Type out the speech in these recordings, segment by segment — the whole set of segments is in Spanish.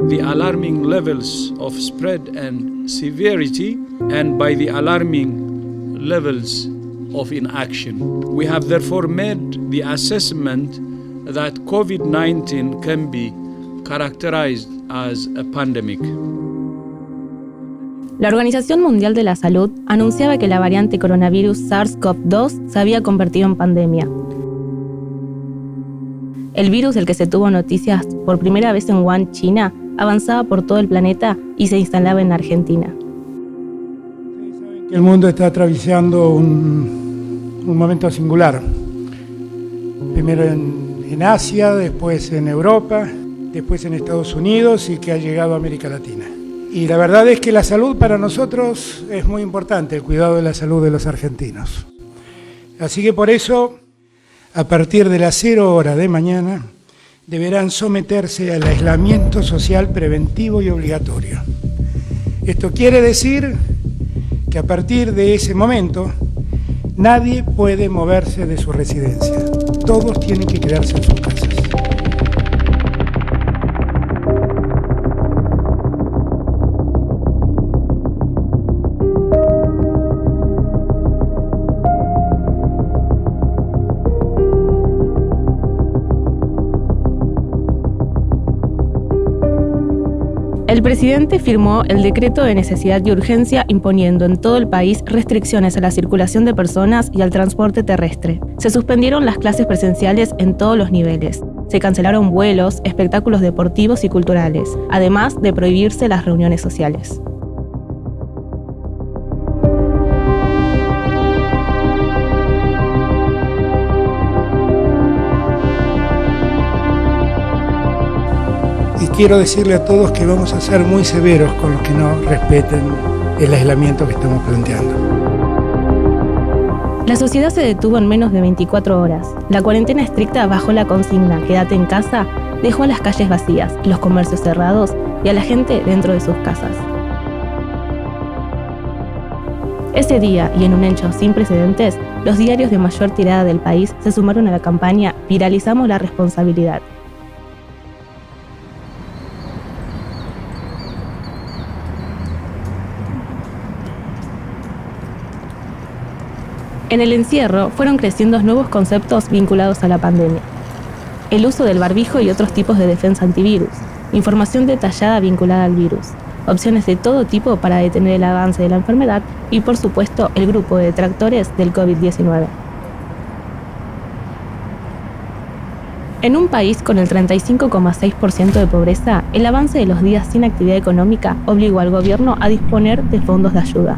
The alarming levels of spread and severity, and by the alarming levels of inaction. We have therefore made the assessment that COVID-19 can be characterized as a pandemic. La Organización Mundial de la Salud anunciaba que la variante coronavirus SARS-CoV-2 se había convertido en pandemia. El virus del que se tuvo noticias por primera vez en Wuhan, China, avanzaba por todo el planeta y se instalaba en Argentina. El mundo está atravesando un momento singular. Primero en Asia, después en Europa, después en Estados Unidos y que ha llegado a América Latina. Y la verdad es que la salud para nosotros es muy importante, el cuidado de la salud de los argentinos. Así que por eso, a partir de las 0 horas de mañana, deberán someterse al aislamiento social preventivo y obligatorio. Esto quiere decir que a partir de ese momento, nadie puede moverse de su residencia. Todos tienen que quedarse en sus casas. El presidente firmó el decreto de necesidad y urgencia imponiendo en todo el país restricciones a la circulación de personas y al transporte terrestre. Se suspendieron las clases presenciales en todos los niveles. Se cancelaron vuelos, espectáculos deportivos y culturales, además de prohibirse las reuniones sociales. Quiero decirle a todos que vamos a ser muy severos con los que no respeten el aislamiento que estamos planteando. La sociedad se detuvo en menos de 24 horas. La cuarentena estricta bajo la consigna "quédate en casa" dejó a las calles vacías, los comercios cerrados y a la gente dentro de sus casas. Ese día, y en un hecho sin precedentes, los diarios de mayor tirada del país se sumaron a la campaña "Viralizamos la responsabilidad". En el encierro fueron creciendo nuevos conceptos vinculados a la pandemia. El uso del barbijo y otros tipos de defensa antivirus, información detallada vinculada al virus, opciones de todo tipo para detener el avance de la enfermedad y, por supuesto, el grupo de detractores del COVID-19. En un país con el 35,6% de pobreza, el avance de los días sin actividad económica obligó al gobierno a disponer de fondos de ayuda.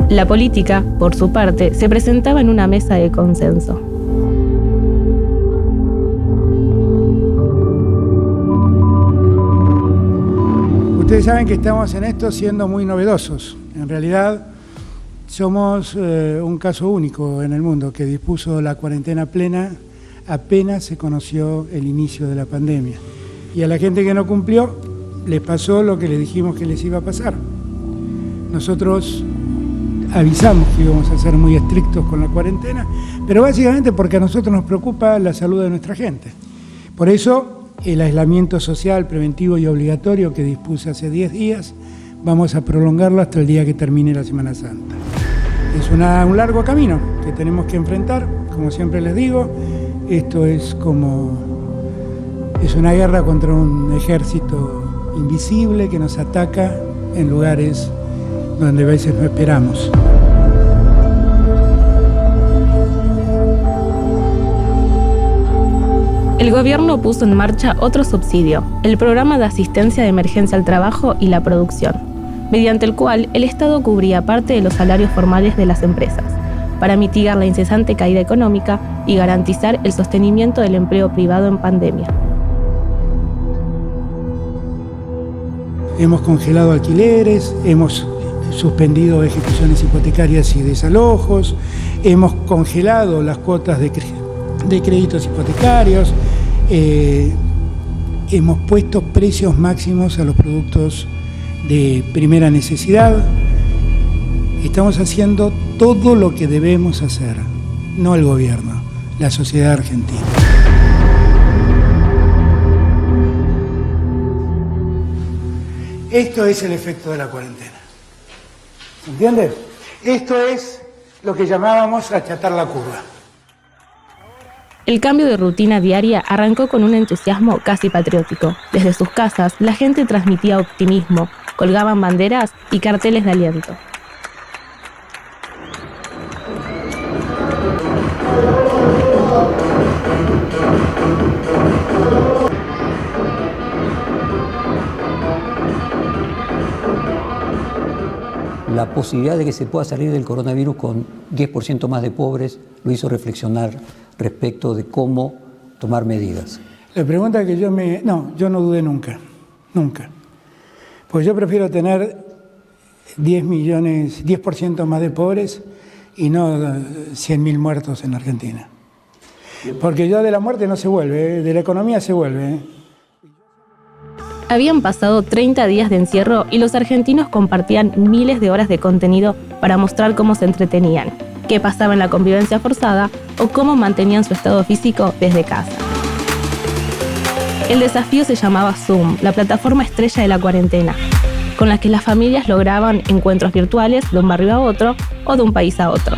La política, por su parte, se presentaba en una mesa de consenso. Ustedes saben que estamos en esto siendo muy novedosos. En realidad, somos un caso único en el mundo que dispuso la cuarentena plena apenas se conoció el inicio de la pandemia. Y a la gente que no cumplió, les pasó lo que les dijimos que les iba a pasar. Nosotros avisamos que íbamos a ser muy estrictos con la cuarentena, pero básicamente porque a nosotros nos preocupa la salud de nuestra gente. Por eso, el aislamiento social preventivo y obligatorio que dispuse hace 10 días, vamos a prolongarlo hasta el día que termine la Semana Santa. Es un largo camino que tenemos que enfrentar, como siempre les digo, esto es una guerra contra un ejército invisible que nos ataca en lugares donde a veces no esperamos. El gobierno puso en marcha otro subsidio, el Programa de Asistencia de Emergencia al Trabajo y la Producción, mediante el cual el Estado cubría parte de los salarios formales de las empresas, para mitigar la incesante caída económica y garantizar el sostenimiento del empleo privado en pandemia. hemos congelado alquileres, hemos suspendido ejecuciones hipotecarias y desalojos, hemos congelado las cuotas de créditos hipotecarios, hemos puesto precios máximos a los productos de primera necesidad. Estamos haciendo todo lo que debemos hacer, no el gobierno, la sociedad argentina. Esto es el efecto de la cuarentena. ¿Entiendes? Esto es lo que llamábamos achatar la curva. El cambio de rutina diaria arrancó con un entusiasmo casi patriótico. Desde sus casas, la gente transmitía optimismo, colgaban banderas y carteles de aliento. La posibilidad de que se pueda salir del coronavirus con 10% más de pobres lo hizo reflexionar respecto de cómo tomar medidas. La pregunta que yo no dudé nunca. Pues yo prefiero tener 10% más de pobres y no 100.000 muertos en Argentina. Porque ya de la muerte no se vuelve, de la economía se vuelve. Habían pasado 30 días de encierro y los argentinos compartían miles de horas de contenido para mostrar cómo se entretenían, qué pasaba en la convivencia forzada o cómo mantenían su estado físico desde casa. El desafío se llamaba Zoom, la plataforma estrella de la cuarentena, con la que las familias lograban encuentros virtuales de un barrio a otro o de un país a otro.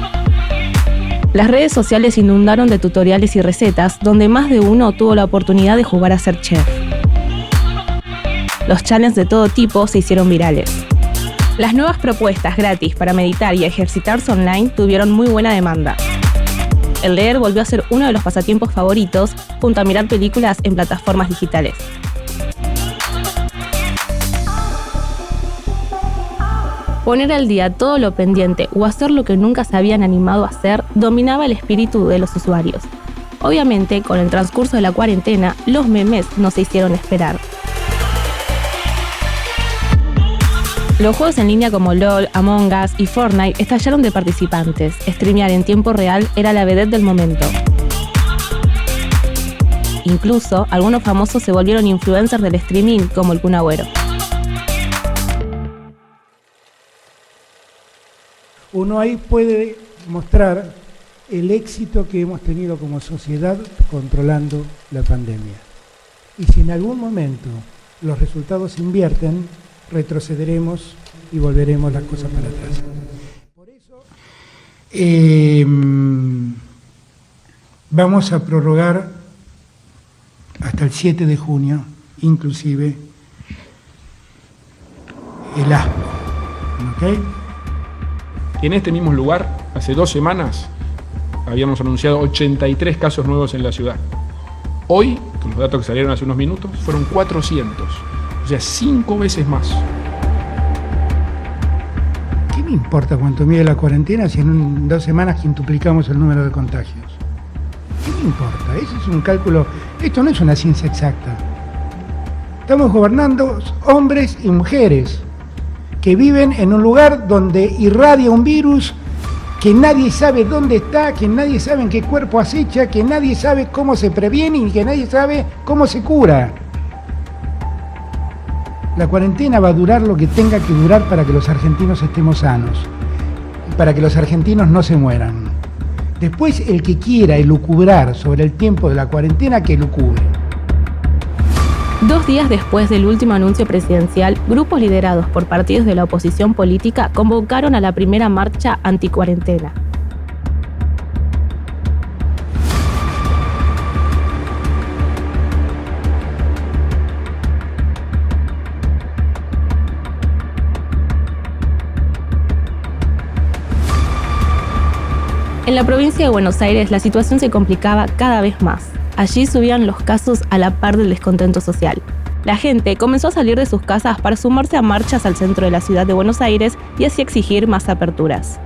Las redes sociales inundaron de tutoriales y recetas donde más de uno tuvo la oportunidad de jugar a ser chef. Los challenges de todo tipo se hicieron virales. Las nuevas propuestas gratis para meditar y ejercitarse online tuvieron muy buena demanda. El leer volvió a ser uno de los pasatiempos favoritos, junto a mirar películas en plataformas digitales. Poner al día todo lo pendiente o hacer lo que nunca se habían animado a hacer dominaba el espíritu de los usuarios. Obviamente, con el transcurso de la cuarentena, los memes no se hicieron esperar. Los juegos en línea como LOL, Among Us y Fortnite estallaron de participantes. Streamear en tiempo real era la vedette del momento. Incluso, algunos famosos se volvieron influencers del streaming, como el Kun Agüero. Uno ahí puede mostrar el éxito que hemos tenido como sociedad controlando la pandemia. Y si en algún momento los resultados se invierten, retrocederemos y volveremos las cosas para atrás. Por eso vamos a prorrogar hasta el 7 de junio, inclusive el ASPO. ¿Okay? En este mismo lugar, hace 2 semanas, habíamos anunciado 83 casos nuevos en la ciudad. Hoy, con los datos que salieron hace unos minutos, fueron 400. O sea, 5 veces más. ¿Qué me importa cuánto mide la cuarentena si en 2 semanas quintuplicamos el número de contagios? ¿Qué me importa? Eso es un cálculo. Esto no es una ciencia exacta. Estamos gobernando hombres y mujeres que viven en un lugar donde irradia un virus que nadie sabe dónde está, que nadie sabe en qué cuerpo acecha, que nadie sabe cómo se previene y que nadie sabe cómo se cura. La cuarentena va a durar lo que tenga que durar para que los argentinos estemos sanos, para que los argentinos no se mueran. Después, el que quiera elucubrar sobre el tiempo de la cuarentena, que elucubre. 2 días después del último anuncio presidencial, grupos liderados por partidos de la oposición política convocaron a la primera marcha anticuarentena. En la provincia de Buenos Aires la situación se complicaba cada vez más. Allí subían los casos a la par del descontento social. La gente comenzó a salir de sus casas para sumarse a marchas al centro de la ciudad de Buenos Aires y así exigir más aperturas.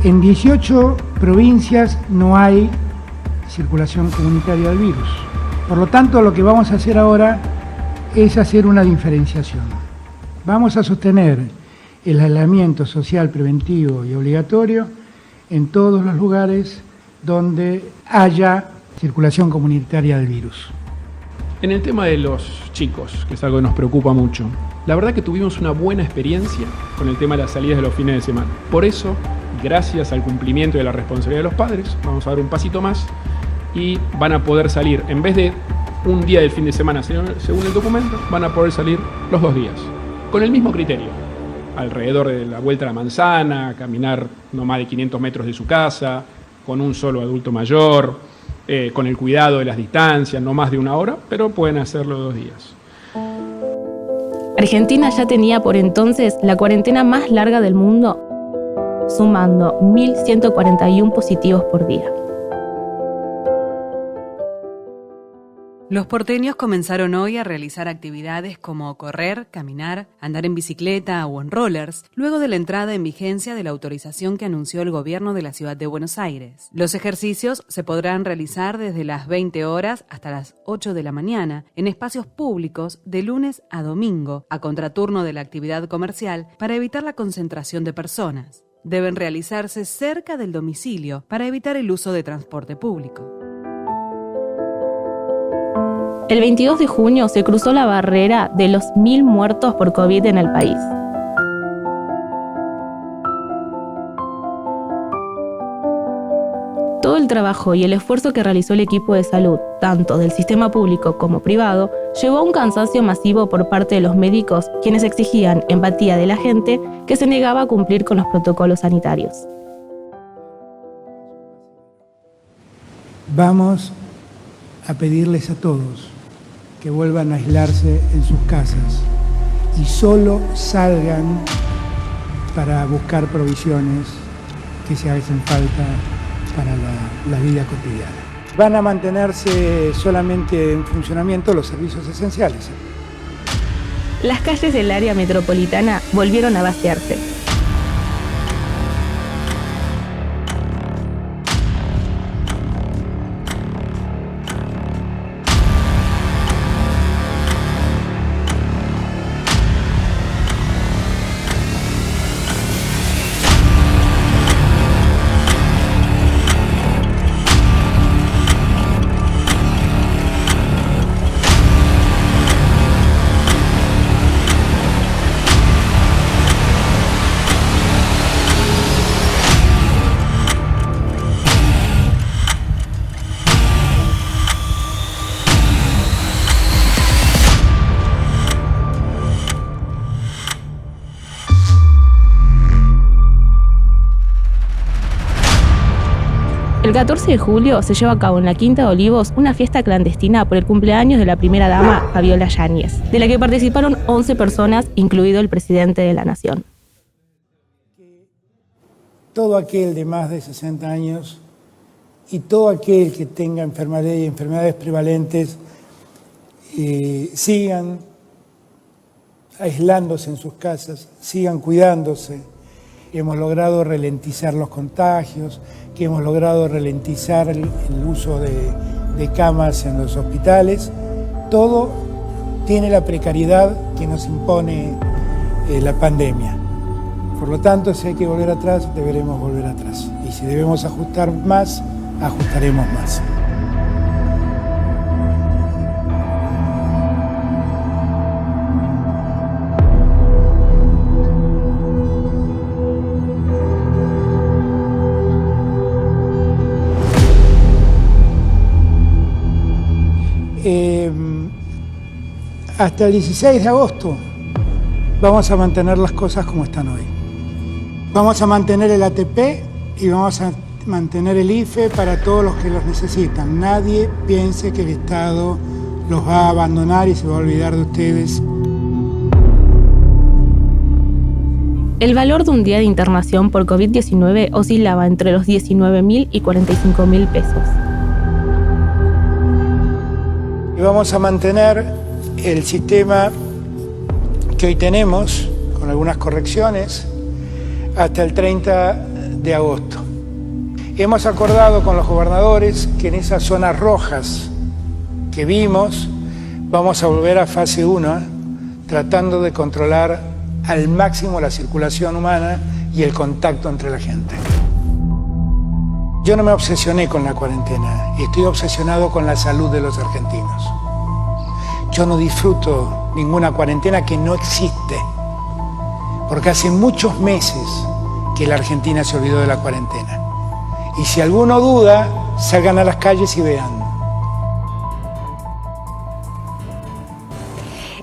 En 18 provincias no hay circulación comunitaria del virus. Por lo tanto, lo que vamos a hacer ahora es hacer una diferenciación. Vamos a sostener el aislamiento social preventivo y obligatorio en todos los lugares donde haya circulación comunitaria del virus. En el tema de los chicos, que es algo que nos preocupa mucho, la verdad que tuvimos una buena experiencia con el tema de las salidas de los fines de semana. Por eso, gracias al cumplimiento de la responsabilidad de los padres, vamos a dar un pasito más y van a poder salir, en vez de un día del fin de semana según el documento, van a poder salir los 2 días, con el mismo criterio. Alrededor de la vuelta a la manzana, caminar no más de 500 metros de su casa, con un solo adulto mayor, con el cuidado de las distancias, no más de 1 hora, pero pueden hacerlo 2 días. Argentina ya tenía por entonces la cuarentena más larga del mundo, sumando 1.141 positivos por día. Los porteños comenzaron hoy a realizar actividades como correr, caminar, andar en bicicleta o en rollers, luego de la entrada en vigencia de la autorización que anunció el gobierno de la ciudad de Buenos Aires. Los ejercicios se podrán realizar desde las 20 horas hasta las 8 de la mañana en espacios públicos de lunes a domingo, a contraturno de la actividad comercial, para evitar la concentración de personas. Deben realizarse cerca del domicilio para evitar el uso de transporte público. El 22 de junio se cruzó la barrera de los 1.000 muertos por COVID en el país. Todo el trabajo y el esfuerzo que realizó el equipo de salud, tanto del sistema público como privado, llevó a un cansancio masivo por parte de los médicos, quienes exigían empatía de la gente que se negaba a cumplir con los protocolos sanitarios. Vamos a pedirles a todos que vuelvan a aislarse en sus casas y solo salgan para buscar provisiones que se hacen falta para la vida cotidiana. Van a mantenerse solamente en funcionamiento los servicios esenciales. Las calles del área metropolitana volvieron a vaciarse. El 14 de julio se lleva a cabo en la Quinta de Olivos una fiesta clandestina por el cumpleaños de la primera dama, Fabiola Yáñez, de la que participaron 11 personas, incluido el presidente de la Nación. Todo aquel de más de 60 años y todo aquel que tenga enfermedades y enfermedades prevalentes sigan aislándose en sus casas, sigan cuidándose. Hemos logrado ralentizar los contagios, que hemos logrado ralentizar el uso de camas en los hospitales. Todo tiene la precariedad que nos impone la pandemia. Por lo tanto, si hay que volver atrás, deberemos volver atrás. Y si debemos ajustar más, ajustaremos más. Hasta el 16 de agosto vamos a mantener las cosas como están hoy. Vamos a mantener el ATP y vamos a mantener el IFE para todos los que los necesitan. Nadie piense que el Estado los va a abandonar y se va a olvidar de ustedes. El valor de un día de internación por COVID-19 oscilaba entre los 19.000 y 45.000 pesos. Y vamos a mantener el sistema que hoy tenemos, con algunas correcciones, hasta el 30 de agosto. Hemos acordado con los gobernadores que en esas zonas rojas que vimos vamos a volver a fase 1, tratando de controlar al máximo la circulación humana y el contacto entre la gente. Yo no me obsesioné con la cuarentena y estoy obsesionado con la salud de los argentinos. Yo no disfruto ninguna cuarentena que no existe, porque hace muchos meses que la Argentina se olvidó de la cuarentena. Y si alguno duda, salgan a las calles y vean.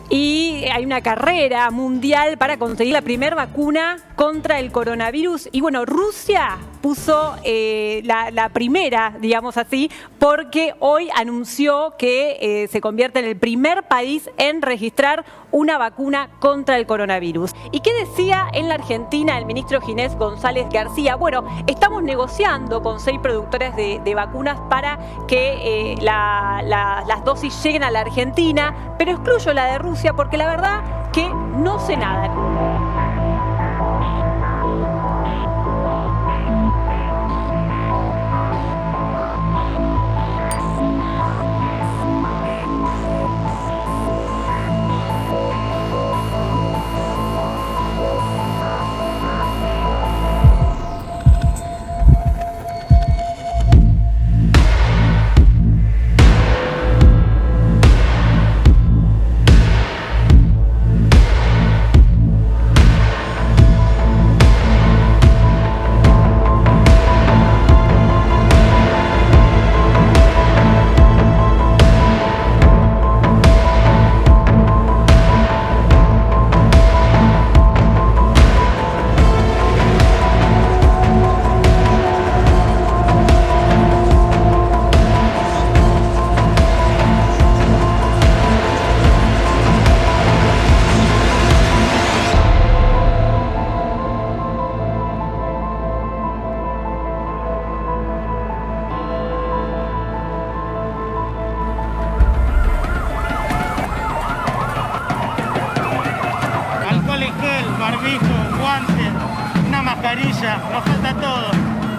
Y hay una carrera mundial para conseguir la primera vacuna contra el coronavirus. Y bueno, Rusia puso la primera, digamos así, porque hoy anunció que se convierte en el primer país en registrar una vacuna contra el coronavirus. ¿Y qué decía en la Argentina el ministro Ginés González García? Bueno, estamos negociando con 6 productores de vacunas para que las dosis lleguen a la Argentina, pero excluyo la de Rusia porque la verdad que no sé nada. barbijo, guantes, una mascarilla, nos falta todo.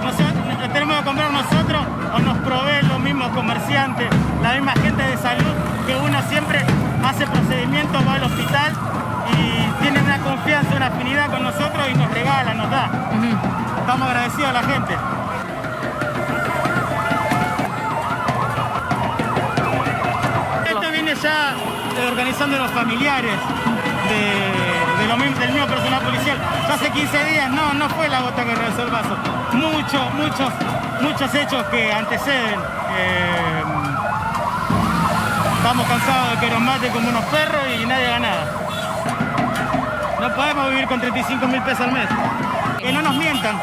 Nosotros, tenemos que comprar nosotros o nos proveen los mismos comerciantes, la misma gente de salud, que uno siempre hace procedimientos, va al hospital y tiene una confianza, una afinidad con nosotros y nos regala, nos da. Estamos agradecidos a la gente. Esto viene ya organizando los familiares del mismo personal policial. Ya hace 15 días, no fue la gota que rebasó el vaso. Muchos hechos que anteceden. Estamos cansados de que nos maten como unos perros y nadie haga nada. No podemos vivir con 35.000 pesos al mes. Que no nos mientan,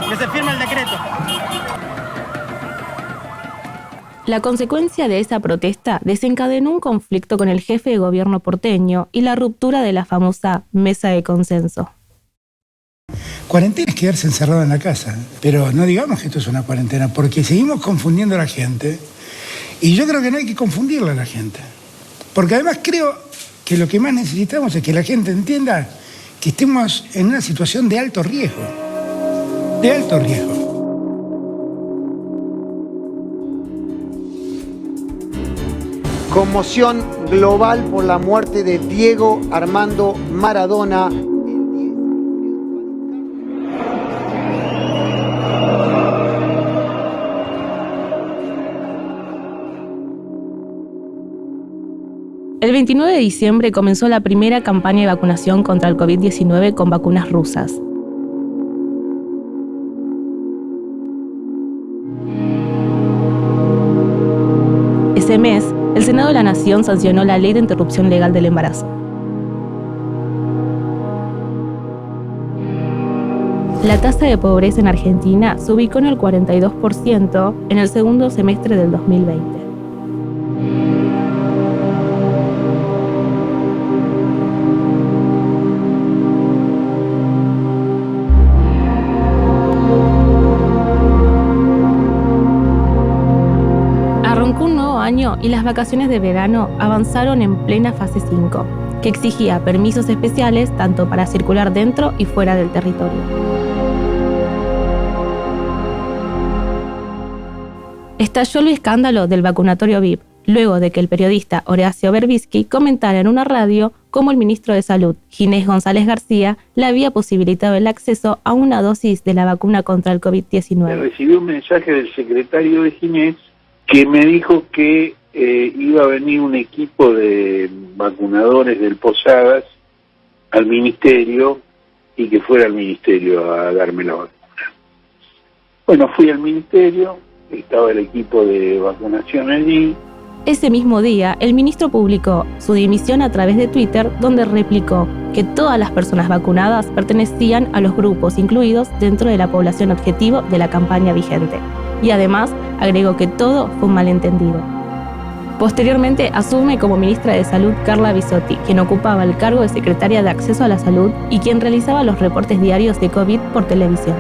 que se firme el decreto. La consecuencia de esa protesta desencadenó un conflicto con el jefe de gobierno porteño y la ruptura de la famosa mesa de consenso. Cuarentena es quedarse encerrado en la casa, pero no digamos que esto es una cuarentena, porque seguimos confundiendo a la gente y yo creo que no hay que confundirla a la gente. Porque además creo que lo que más necesitamos es que la gente entienda que estemos en una situación de alto riesgo. De alto riesgo. Conmoción global por la muerte de Diego Armando Maradona. El 29 de diciembre comenzó la primera campaña de vacunación contra el COVID-19 con vacunas rusas. Ese mes, el Senado de la Nación sancionó la Ley de Interrupción Legal del Embarazo. La tasa de pobreza en Argentina se ubicó en el 42% en el segundo semestre del 2020. Y las vacaciones de verano avanzaron en plena fase 5, que exigía permisos especiales tanto para circular dentro y fuera del territorio. Estalló el escándalo del vacunatorio VIP, luego de que el periodista Horacio Berbisky comentara en una radio cómo el ministro de Salud, Ginés González García, le había posibilitado el acceso a una dosis de la vacuna contra el COVID-19. Recibí un mensaje del secretario de Ginés que me dijo que iba a venir un equipo de vacunadores del Posadas al ministerio y que fuera al ministerio a darme la vacuna. Bueno, fui al ministerio, estaba el equipo de vacunación allí. Ese mismo día, el ministro publicó su dimisión a través de Twitter, donde replicó que todas las personas vacunadas pertenecían a los grupos incluidos dentro de la población objetivo de la campaña vigente. Y además agregó que todo fue un malentendido. Posteriormente asume como ministra de Salud Carla Bisotti, quien ocupaba el cargo de secretaria de Acceso a la Salud y quien realizaba los reportes diarios de COVID por televisión.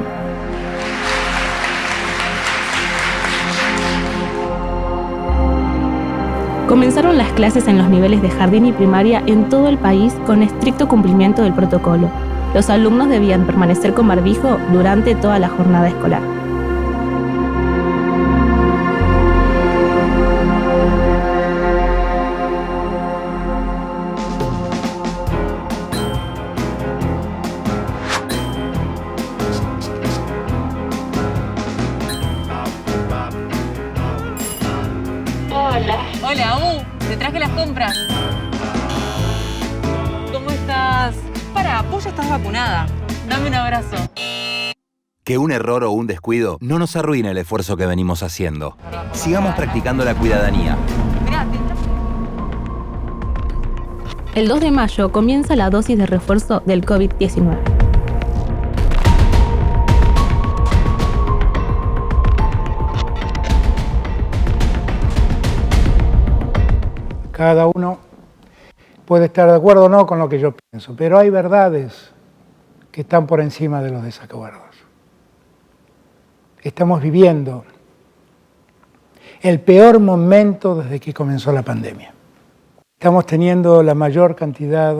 Comenzaron las clases en los niveles de jardín y primaria en todo el país con estricto cumplimiento del protocolo. Los alumnos debían permanecer con barbijo durante toda la jornada escolar. Hola, Abu, te traje las compras. ¿Cómo estás? Para, vos ya estás vacunada. Dame un abrazo. Que un error o un descuido no nos arruine el esfuerzo que venimos haciendo. Sigamos practicando la cuidadanía. El 2 de mayo comienza la dosis de refuerzo del COVID-19. Cada uno puede estar de acuerdo o no con lo que yo pienso, pero hay verdades que están por encima de los desacuerdos. Estamos viviendo el peor momento desde que comenzó la pandemia. Estamos teniendo la mayor cantidad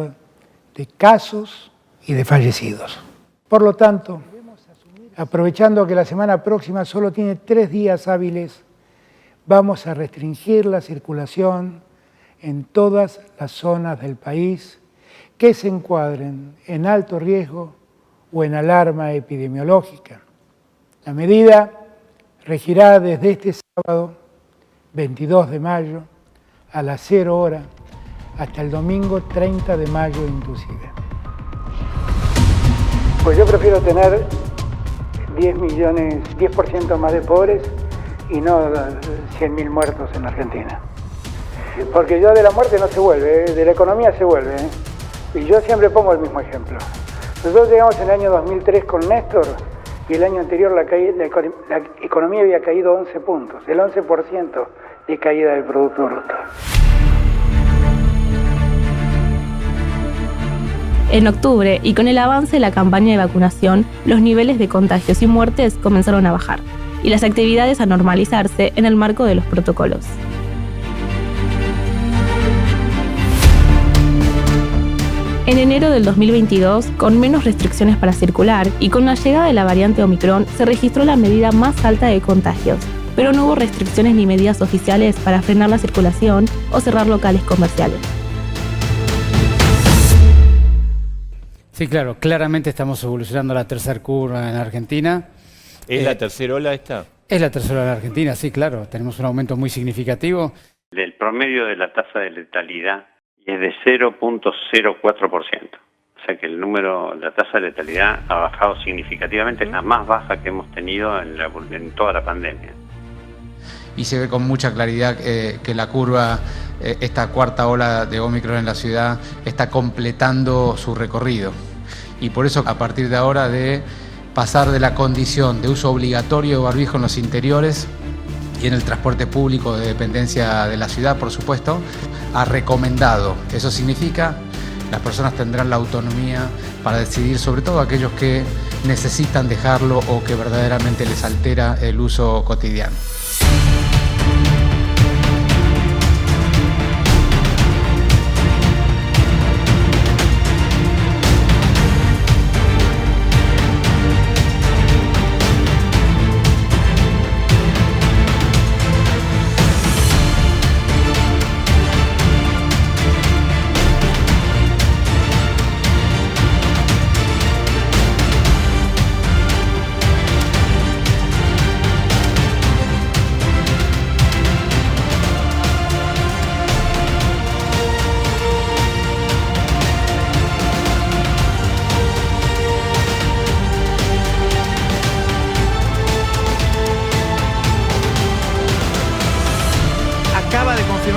de casos y de fallecidos. Por lo tanto, aprovechando que la semana próxima solo tiene 3 días hábiles, vamos a restringir la circulación en todas las zonas del país que se encuadren en alto riesgo o en alarma epidemiológica. La medida regirá desde este sábado, 22 de mayo, a las 0 horas, hasta el domingo 30 de mayo inclusive. Pues yo prefiero tener 10% más de pobres y no 100.000 muertos en Argentina. Porque yo de la muerte no se vuelve, de la economía se vuelve. Y yo siempre pongo el mismo ejemplo. Nosotros llegamos en el año 2003 con Néstor y el año anterior la economía había caído 11 puntos, el 11% de caída del Producto Bruto. En octubre, y con el avance de la campaña de vacunación, los niveles de contagios y muertes comenzaron a bajar, y las actividades a normalizarse en el marco de los protocolos. En enero del 2022, con menos restricciones para circular y con la llegada de la variante Omicron, se registró la medida más alta de contagios, pero no hubo restricciones ni medidas oficiales para frenar la circulación o cerrar locales comerciales. Sí, claro, claramente estamos evolucionando a la tercera curva en Argentina. ¿Es la tercera ola esta? Es la tercera ola en Argentina, sí, claro. Tenemos un aumento muy significativo. El promedio de la tasa de letalidad es de 0.04%. O sea que la tasa de letalidad ha bajado significativamente, es la más baja que hemos tenido en toda la pandemia. Y se ve con mucha claridad que la curva, esta cuarta ola de Omicron en la ciudad, está completando su recorrido. Y por eso, a partir de ahora, de pasar de la condición de uso obligatorio de barbijo en los interiores y en el transporte público de dependencia de la ciudad, por supuesto, a recomendado. Eso significa las personas tendrán la autonomía para decidir, sobre todo aquellos que necesitan dejarlo o que verdaderamente les altera el uso cotidiano.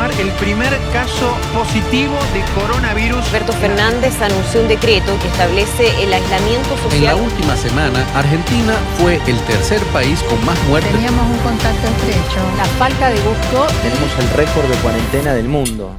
confirmar el primer caso positivo de coronavirus. Alberto Fernández anunció un decreto que establece el aislamiento social. En la última semana, Argentina fue el tercer país con más muertes. Teníamos un contacto estrecho. La falta de gusto. Tenemos el récord de cuarentena del mundo.